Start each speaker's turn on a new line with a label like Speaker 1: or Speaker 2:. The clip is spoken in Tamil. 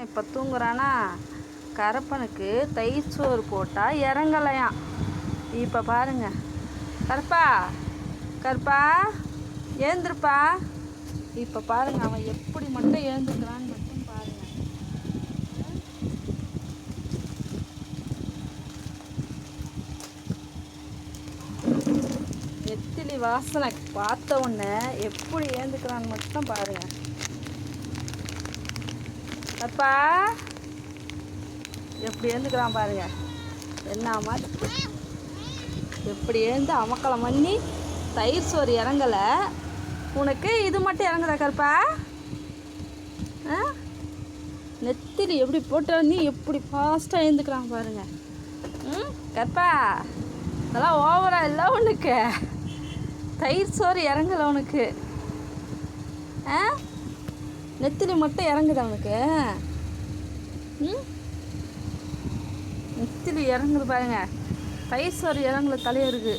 Speaker 1: இப்போ தூங்குறானா? கருப்பனுக்கு தயிர் சோறு போட்டால் இறங்கலையாம். இப்போ பாருங்க, கருப்பா கருப்பா ஏந்திருப்பா. இப்போ பாருங்க அவன் எப்படி மட்டும் எழுந்துக்கிறான்னு மட்டும் பாருங்க. நெத்திலி வாசனை பார்த்த உடனே எப்படி ஏந்துக்கிறான்னு மட்டும் பாருங்க. அப்பா எப்படி ஏந்துக்கிறான் பாருங்க. என்ன மாதிரி எப்படி எழுந்து அமக்களம் பண்ணி தயிர் சோறு இறங்கலை, உனக்கு இது மட்டும் இறங்குதா கருப்பா? நெத்திலி எப்படி போட்ட நீ எப்படி ஃபாஸ்ட்டாக எழுந்துக்கிறான் பாருங்க. கருப்பா அதெல்லாம் ஓவரா இல்லை உனக்கு. தயிர் சோறு இறங்கலை உனக்கு. நெத்திலி மட்டும் இறங்குதா உனக்கு? நெத்திலி இறங்குது பாருங்க. தயிர் சோறு இறங்கல தலையருக்கு.